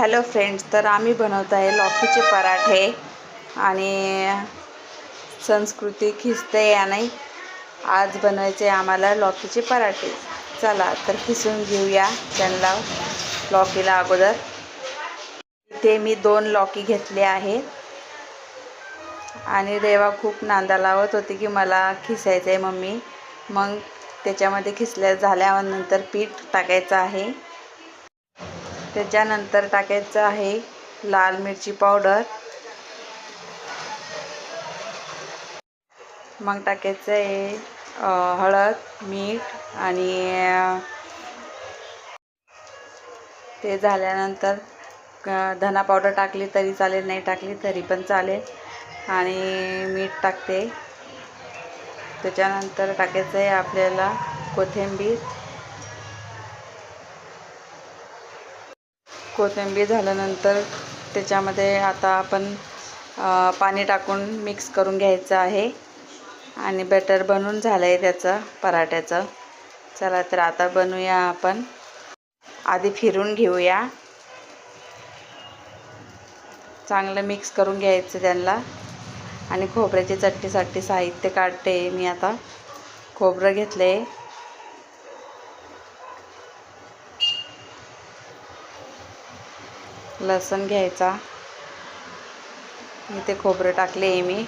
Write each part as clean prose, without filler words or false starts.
Hello friends, तर आम्ही बनवत आहे लौकीचे पराठे आणि संस्कृती खिसते या नाही. आज बनवायचे आम्हाला लौकीचे पराठे. चला तर खिसून घेऊया त्यांना. लौकीला अगोदर इथे मी 2 लौकी घेतले आहे आणि रेवा खूप नांदा लावत होती की मला खिसायचं आहे मम्मी. मग त्याच्यामध्ये खिसल्या झाल्यानंतर पीठ टाकायचं आहे. त्याच्यानंतर टाकायचं आहे लाल मिरची पावडर. मग टाकायचं आहे हळद, मीठ आणि ते झाल्यानंतर धना पावडर टाकली तरी चालेल, नाही टाकली तरी पण चालेल. आणि मीठ टाकते. त्याच्यानंतर टाकायचं आहे आपल्याला कोथिंबीर झाल्यानंतर त्याच्यामध्ये आता आपण पाणी टाकून मिक्स करून घ्यायचं आहे आणि बॅटर बनून झालं आहे त्याचं पराठ्याचं. चला तर आता बनवूया आपण. आधी फिरून घेऊया, चांगलं मिक्स करून घ्यायचं त्यांना. आणि खोबऱ्याची चटणीसाठी साहित्य काढते मी. आता खोबरं घेतले, लसूण घ्यायचा, इथे खोबरं टाकले आहे मी.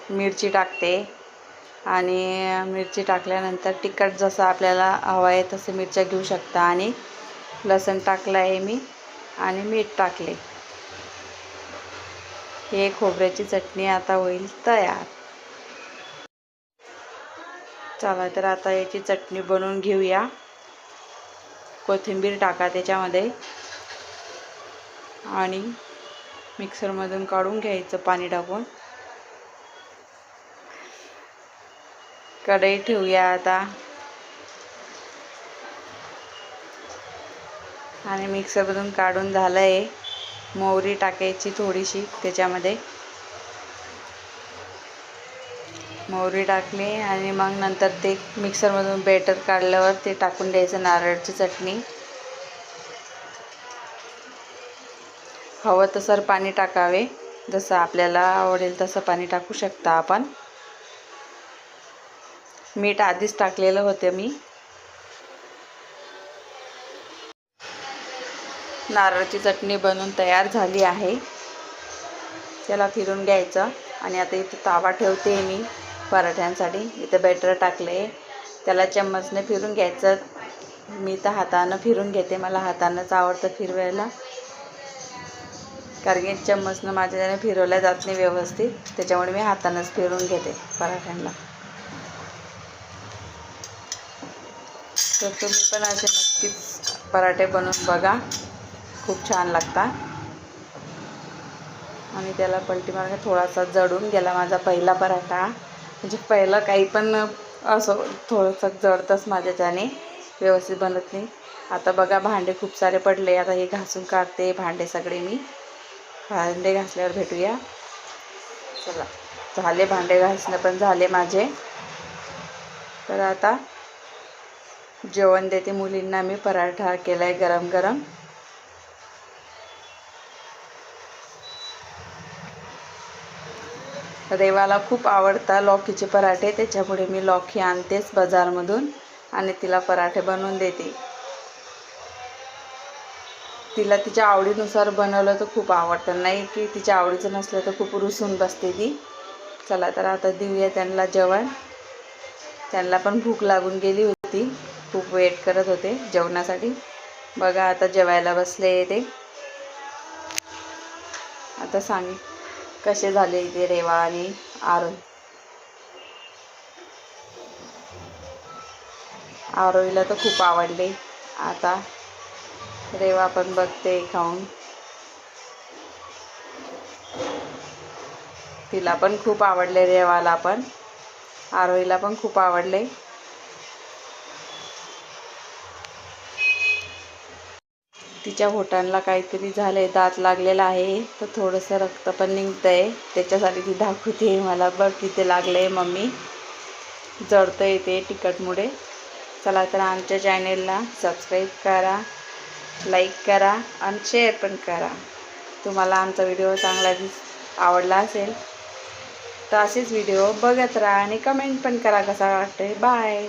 मिरची टाकते आणि मिरची टाकल्यानंतर तिखट जसं आपल्याला हवं आहे तसे मिरच्या घेऊ शकता. आणि लसूण टाकलं आहे मी आणि मीठ टाकले. हे खोबऱ्याची चटणी आता होईल तयार. चला तर आता याची चटणी बनवून घेऊया. कोथिंबीर टाका त्याच्यामध्ये आणि मिक्सरमधून काढून घ्यायचं पाणी टाकून. कढई ठेवूया आता आणि मिक्सरमधून काढून झालं आहे. मोहरी टाकायची थोडीशी त्याच्यामध्ये. मोहरी टाकली आणि मग नंतर ते मिक्सरमधून बॅटर काढल्यावर ते टाकून द्यायचं नारळाची चटणी. हवं तसं पाणी टाकावे, जसं आपल्याला आवडेल तसं पाणी टाकू शकता आपण. मीठ आधीच टाकलेलं होतं मी. नारळाची चटणी बनवून तयार झाली आहे. त्याला फिरून घ्यायचं. आणि आता इथे तावा ठेवते मी पराठ्यांसाठी. इथं बॅटर टाकले, त्याला चम्मचने फिरून घ्यायचं. मी तर हातानं फिरून घेते, मला हातानंच आवडतं फिरवायला, कारण की चम्मचनं माझ्याने फिरवल्या जात नाही व्यवस्थित. त्याच्यामुळे मी हातानंच फिरून घेते पराठ्यांना. तर तुम्ही पण असे नक्कीच पराठे बनवून बघा, खूप छान लागतात. आणि त्याला पलटी मारून थोडासा जळून गेला माझा पहिला पराठा. म्हणजे पहिलं काही पण असं थोडंसं जळतंच माझ्याच्याने, व्यवस्थित बनत नाही. आता बघा भांडे खूप सारे पडले, आता हे घासून काढते भांडे सगळे मी. भांडे घासल्यावर भेटूया. चला, झाले भांडे घासणं पण झाले माझे. तर आता जेवण देते मुलींना मी. पराठा केला आहे गरम गरम. रेवाला खूप आवडतात लौकीचे पराठे, त्याच्यामुळे मी लौकी आणतेच बाजारमधून आणि तिला पराठे बनवून देते. तिला तिच्या आवडीनुसार बनवलं तर खूप आवडतं, नाही की तिच्या आवडीचं नसलं तर खूप रुसून बसते ती. चला तर आता देऊया त्यांना जेवण. त्यांना पण भूक लागून गेली होती, खूप वेट करत होते जेवणासाठी. बघा आता जेवायला बसले ते. आता सांग कसे झाले इथे रेवा आणि आरोहीला तर खूप आवडले. आता रेवा पण बघते खाऊन, तिला पण खूप आवडले. रेवाला पण, आरोहीला पण खूप आवडले. तिच्या होटांना काहीतरी झालंय, दात लागलेला आहे, तर थोडंसं रक्त पण निघतंय. त्याच्यासाठी ती दाखवते मला, बघ तिथे लागलंय मम्मी, जळतंय ते तिखटमुळे. चला तर आमच्या चॅनेलला सबस्क्राईब करा लाईक करा आणि शेअर पण करा. तुम्हाला आमचा व्हिडिओ चांगला आवडला असेल तर असेच व्हिडिओ बघत राहा आणि कमेंट पण करा कसा वाटते. बाय.